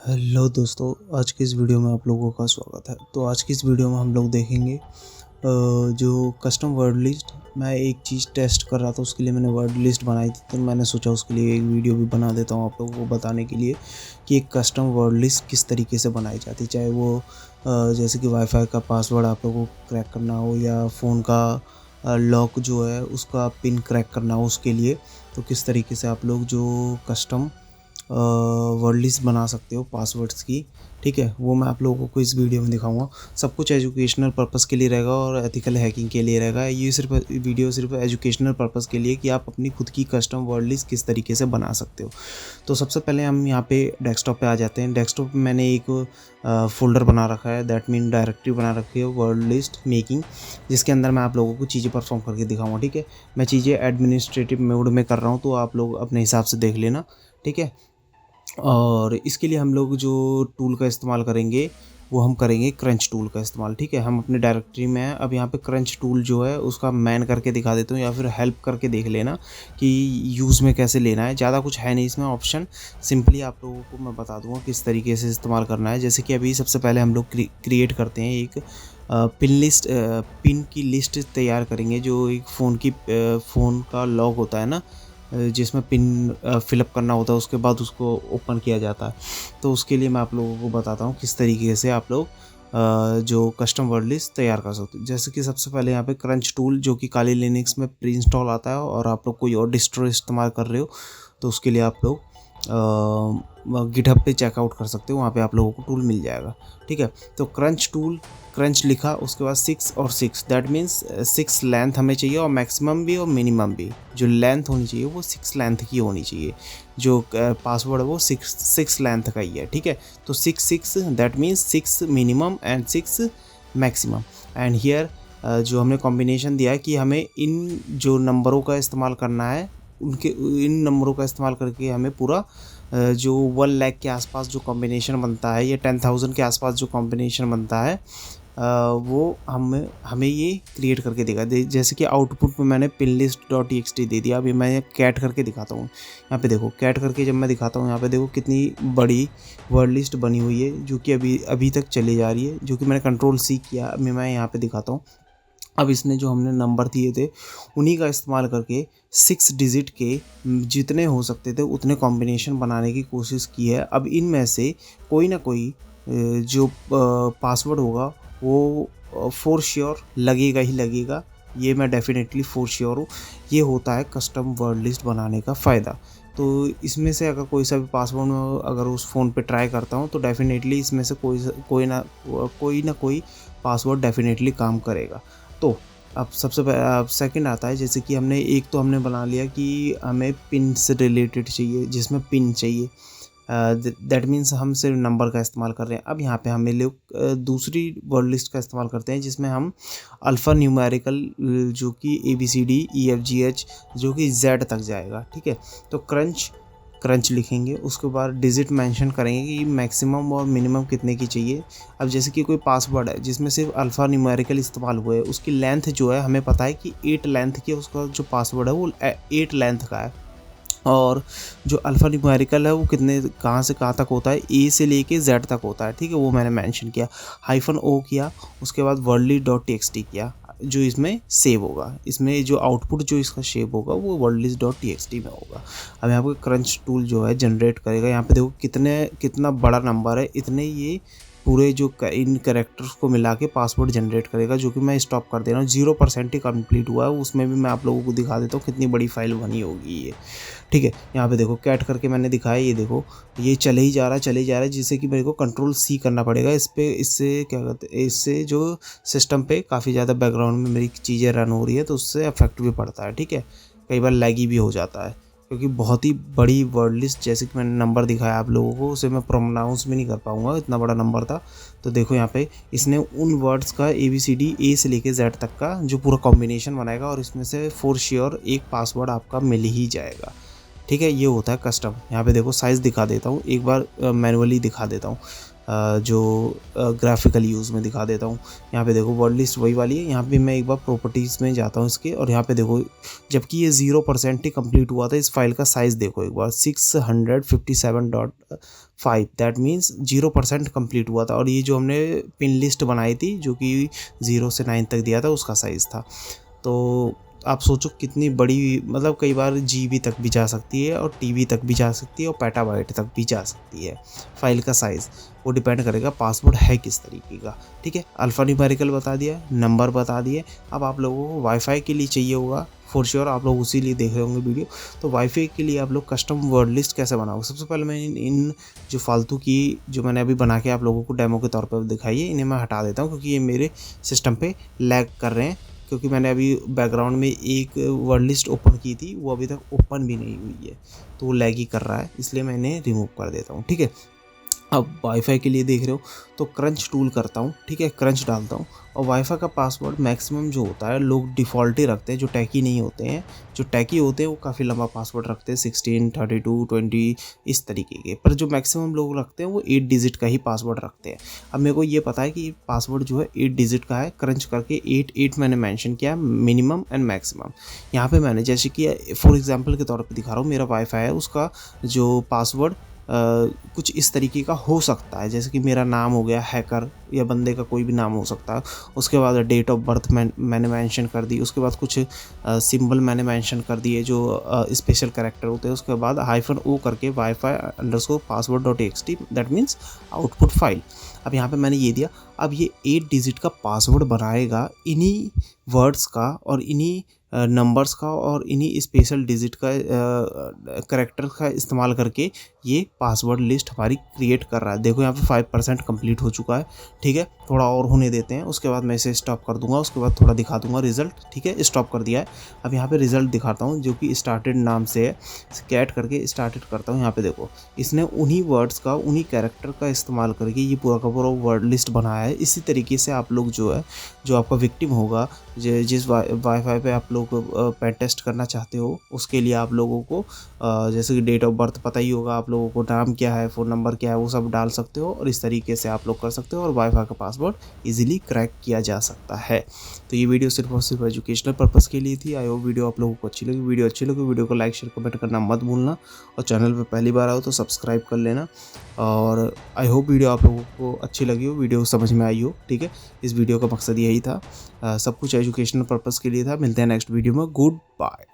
Hello दोस्तों, आज की इस वीडियो में आप लोगों का स्वागत है। तो आज की इस वीडियो में हम लोग देखेंगे जो कस्टम वर्ड लिस्ट। मैं एक चीज़ टेस्ट कर रहा था, उसके लिए मैंने वर्ड लिस्ट बनाई थी, तो मैंने सोचा उसके लिए एक वीडियो भी बना देता हूँ आप लोगों को बताने के लिए कि एक कस्टम वर्ड लिस्ट किस तरीके से बनाई जाती है। चाहे वो जैसे कि वाईफाई का पासवर्ड आप लोगों को क्रैक करना हो या फ़ोन का लॉक जो है उसका पिन क्रैक करना हो, उसके लिए तो किस तरीके से आप लोग जो कस्टम वर्ड लिस्ट बना सकते हो पासवर्ड्स की। ठीक है, वो मैं आप लोगों को इस वीडियो में दिखाऊंगा। सब कुछ एजुकेशनल पर्पस के लिए रहेगा और एथिकल हैकिंग के लिए रहेगा। ये सिर्फ एजुकेशनल पर्पस के लिए कि आप अपनी खुद की कस्टम वर्ड लिस्ट किस तरीके से बना सकते हो। तो सबसे पहले हम यहाँ पे डेस्कटॉप पे आ जाते हैं। डेस्कटॉप पे मैंने एक फोल्डर बना रखा है, दैट मीन डायरेक्टरी बना रखी है वर्ड लिस्ट मेकिंग, जिसके अंदर मैं आप लोगों को चीज़ें परफॉर्म करके दिखाऊंगा। ठीक है, मैं चीज़ें एडमिनिस्ट्रेटिव मोड में कर रहा हूँ, तो आप लोग अपने हिसाब से देख लेना। ठीक है, और इसके लिए हम लोग जो टूल का इस्तेमाल करेंगे वो हम करेंगे क्रंच टूल का इस्तेमाल। ठीक है, हम अपने डायरेक्टरी में हैं। अब यहाँ पे क्रंच टूल जो है उसका मैन करके दिखा देता हूँ, या फिर हेल्प करके देख लेना कि यूज़ में कैसे लेना है। ज़्यादा कुछ है नहीं इसमें ऑप्शन, सिंपली आप लोगों को मैं बता दूँगा किस तरीके से इस्तेमाल करना है। जैसे कि अभी सबसे पहले हम लोग क्रिएट करते हैं एक पिन की लिस्ट तैयार करेंगे। जो एक फ़ोन का लॉक होता है ना, जिसमें पिन फिलअप करना होता है, उसके बाद उसको ओपन किया जाता है। तो उसके लिए मैं आप लोगों को बताता हूँ किस तरीके से आप लोग जो कस्टम वर्ड लिस्ट तैयार कर सकते हो। जैसे कि सबसे पहले यहाँ पे क्रंच टूल, जो कि काली लिनक्स में प्री इंस्टॉल आता है, और आप लोग कोई और डिस्ट्रो इस्तेमाल कर रहे हो तो उसके लिए आप लोग गिटहब पे चेकआउट कर सकते हो, वहाँ पे आप लोगों को टूल मिल जाएगा। ठीक है, तो क्रंच टूल, क्रंच लिखा, उसके बाद 6 और 6, दैट मीन्स 6 लेंथ हमें चाहिए, और मैक्सिमम भी और मिनिमम भी। जो लेंथ होनी चाहिए वो 6 लेंथ की होनी चाहिए। जो पासवर्ड है वो 6 लेंथ का ही है। ठीक है, तो 6 that means 6 minimum and 6 maximum. And here जो हमने कॉम्बिनेशन दिया है कि हमें इन जो नंबरों का इस्तेमाल करना है, उनके इन नंबरों का इस्तेमाल करके हमें पूरा जो 1 लाख के आसपास जो कॉम्बिनेशन बनता है, या 10,000 के आसपास जो कॉम्बिनेशन बनता है, वो हमें ये क्रिएट करके देगा। जैसे कि आउटपुट में मैंने pinlist.txt दे दिया। अभी मैं कैट करके दिखाता हूँ। यहाँ पे देखो, कैट करके जब मैं दिखाता हूँ, यहाँ पे देखो कितनी बड़ी वर्ड लिस्ट बनी हुई है, जो कि अभी तक चली जा रही है, जो कि मैंने कंट्रोल C किया। अभी मैं यहाँ पे दिखाता हूँ। अब इसने जो हमने नंबर दिए थे उन्हीं का इस्तेमाल करके 6 डिजिट के जितने हो सकते थे उतने कॉम्बिनेशन बनाने की कोशिश की है। अब इनमें से कोई ना कोई जो पासवर्ड होगा वो फॉर श्योर लगेगा ही लगेगा। ये मैं डेफिनेटली फॉर श्योर हूँ। ये होता है कस्टम वर्ड लिस्ट बनाने का फ़ायदा। तो इसमें से अगर कोई सा भी पासवर्ड में अगर उस फ़ोन पे ट्राई करता हूँ, तो डेफिनेटली इसमें से कोई ना कोई पासवर्ड डेफिनेटली काम करेगा। तो अब अब सेकंड आता है, जैसे कि हमने बना लिया कि हमें पिन से रिलेटेड चाहिए, जिसमें पिन चाहिए, दैट मीन्स हम सिर्फ नंबर का इस्तेमाल कर रहे हैं। अब यहाँ पे हमें लोग दूसरी वर्ड लिस्ट का इस्तेमाल करते हैं, जिसमें हम अल्फ़ा न्यूमेरिकल, जो कि ABCDEFGH जो कि Z तक जाएगा। ठीक है, तो क्रंच लिखेंगे, उसके बाद डिजिट मेंशन करेंगे कि मैक्सिमम और मिनिमम कितने की चाहिए। अब जैसे कि कोई पासवर्ड है जिसमें सिर्फ अल्फ़ा न्यूमेरिकल इस्तेमाल हुए, उसकी लेंथ जो है हमें पता है कि 8 लेंथ की, उसका जो पासवर्ड है वो 8 लेंथ का है। और जो अल्फ़ा न्यूमेरिकल है वो कहाँ से कहाँ तक होता है, A से लेके Z तक होता है। ठीक है, वो मैंने मेंशन किया, -O किया, उसके बाद worldlist.txt किया, जो इसमें सेव होगा। इसमें जो आउटपुट जो इसका शेप होगा वो worldlist.txt में होगा। अब यहाँ पे क्रंच टूल जो है जनरेट करेगा। यहाँ पे देखो कितना बड़ा नंबर है, इतने ये पूरे जो इन कैरेक्टर्स को मिला के पासवर्ड जनरेट करेगा, जो कि मैं स्टॉप कर दे रहा हूँ। 0% ही कंप्लीट हुआ है, उसमें भी मैं आप लोगों को दिखा देता हूँ कितनी बड़ी फाइल बनी होगी ये। ठीक है, यहाँ पे देखो कैट करके मैंने दिखाया, ये देखो ये चले ही जा रहा है, जिससे कि मेरे को कंट्रोल C करना पड़ेगा। इससे क्या कहते हैं, इससे जो सिस्टम पे काफ़ी ज़्यादा बैकग्राउंड में मेरी चीज़ें रन हो रही है, तो उससे अफेक्ट भी पड़ता है। ठीक है, कई बार लैगी भी हो जाता है, क्योंकि बहुत ही बड़ी वर्ड लिस्ट, जैसे कि मैंने नंबर दिखाया आप लोगों को, उसे मैं प्रोनाउंस भी नहीं कर पाऊँगा, इतना बड़ा नंबर था। तो देखो यहाँ पे इसने उन वर्ड्स का ABCD A से लेके Z तक का जो पूरा कॉम्बिनेशन बनाएगा, और इसमें से फॉर श्योर एक पासवर्ड आपका मिल ही जाएगा। ठीक है, ये होता है कस्टम। यहाँ पे देखो साइज़ दिखा देता हूँ, एक बार मैनुअली दिखा देता हूँ। जो ग्राफिकल यूज़ में दिखा देता हूँ। यहाँ पे देखो वर्ड लिस्ट वही वाली है। यहाँ पे मैं एक बार प्रॉपर्टीज़ में जाता हूँ इसके, और यहाँ पे देखो जबकि ये 0% ही कंप्लीट हुआ था, इस फाइल का साइज़ देखो एक बार 657.5, दैट मीन्स 0% कंप्लीट हुआ था। और ये जो हमने पिन लिस्ट बनाई थी जो कि 0 से 9 तक दिया था, उसका साइज़ था। तो आप सोचो कितनी बड़ी, मतलब कई बार जीबी तक भी जा सकती है और टीबी तक भी जा सकती है और पेटाबाइट तक भी जा सकती है फाइल का साइज़। वो डिपेंड करेगा पासवर्ड है किस तरीके का। ठीक है, अल्फ़ा न्यूमेरिकल बता दिया, नंबर बता दिए। अब आप लोगों को वाईफाई के लिए चाहिए होगा, फॉर श्योर आप लोग उसी लिए देख रहे होंगे वीडियो। तो वाईफाई के लिए आप लोग कस्टम वर्ड लिस्ट कैसे बनाओगे? सबसे पहले मैं इन जो फालतू की जो मैंने अभी बना के आप लोगों को डेमो के तौर पर दिखाई है, इन्हें मैं हटा देता हूँ क्योंकि ये मेरे सिस्टम पे लैग कर रहे हैं। क्योंकि मैंने अभी बैकग्राउंड में एक वर्ड लिस्ट ओपन की थी, वो अभी तक ओपन भी नहीं हुई है, तो वो लैग ही कर रहा है, इसलिए मैं इन्हें रिमूव कर देता हूँ। ठीक है, अब वाईफाई के लिए देख रहे हो तो क्रंच टूल करता हूँ। ठीक है, क्रंच डालता हूँ, और वाईफाई का पासवर्ड मैक्सिमम जो होता है लोग डिफ़ॉल्ट ही रखते हैं, जो टैकी नहीं होते हैं। जो टैकी होते हैं वो काफ़ी लंबा पासवर्ड रखते हैं, 16, 32, 20 इस तरीके के, पर जो मैक्सिमम लोग रखते हैं वो 8 डिजिट का ही पासवर्ड रखते हैं। अब मेरे को ये पता है कि पासवर्ड जो है 8 डिजिट का है, क्रंच करके 8 मैंने मेंशन किया मिनिमम एंड मैक्सिमम। यहाँ पे मैंने जैसे कि फॉर एग्जांपल के तौर पे दिखा रहा हूँ, मेरा वाईफाई है, उसका जो पासवर्ड कुछ इस तरीके का हो सकता है, जैसे कि मेरा नाम हो गया हैकर, या बंदे का कोई भी नाम हो सकता है। उसके बाद डेट ऑफ बर्थ मैंने मेंशन कर दी, उसके बाद कुछ सिंबल मैंने मेंशन कर दिए जो स्पेशल कैरेक्टर होते हैं। उसके बाद -o करके wifi_password.txt, that means output file. अब यहाँ पे मैंने ये दिया। अब ये 8 डिजिट का पासवर्ड बनाएगा इन्हीं वर्ड्स का और इन्हीं नंबर्स का और इन्हीं स्पेशल डिजिट का करैक्टर का इस्तेमाल करके ये पासवर्ड लिस्ट हमारी क्रिएट कर रहा है। देखो यहाँ पे 5% कंप्लीट हो चुका है। ठीक है, थोड़ा और होने देते हैं, उसके बाद मैं इसे स्टॉप कर दूंगा, उसके बाद थोड़ा दिखा दूंगा रिजल्ट। ठीक है, स्टॉप कर दिया है। अब यहाँ पे रिजल्ट दिखाता हूँ जो कि स्टार्टेड नाम से है, कैट करके स्टार्टेड करता हूँ। यहाँ पे देखो इसने उन्हीं वर्ड्स का, उन्हीं कैरेक्टर का इस्तेमाल करके ये पूरा का पूरा वर्ड लिस्ट बनाया है। इसी तरीके से आप लोग जो है, जो आपका विक्टिम होगा, जिस वाईफाई पे आप लोग पेन टेस्ट करना चाहते हो, उसके लिए आप लोगों को जैसे कि डेट ऑफ बर्थ पता ही होगा आप लोगों को, नाम क्या है, फ़ोन नंबर क्या है, वो सब डाल सकते हो, और इस तरीके से आप लोग कर सकते हो और वाईफाई का पासवर्ड इजीली क्रैक किया जा सकता है। तो ये वीडियो सिर्फ और सिर्फ एजुकेशनल पर्पज़ के लिए थी। आई होप वीडियो आप लोगों को अच्छी लगी। वीडियो अच्छी लगी वीडियो को लाइक शेयर कमेंट करना मत भूलना, और चैनल पर पहली बार आओ तो सब्सक्राइब कर लेना। और आई होप वीडियो आप लोगों को अच्छी लगी हो, वीडियो समझ में आई हो। ठीक है, इस वीडियो का मकसद यही था, सब कुछ एजुकेशनल पर्पज़ के लिए था। मिलते हैं नेक्स्ट वीडियो में, गुड बाय।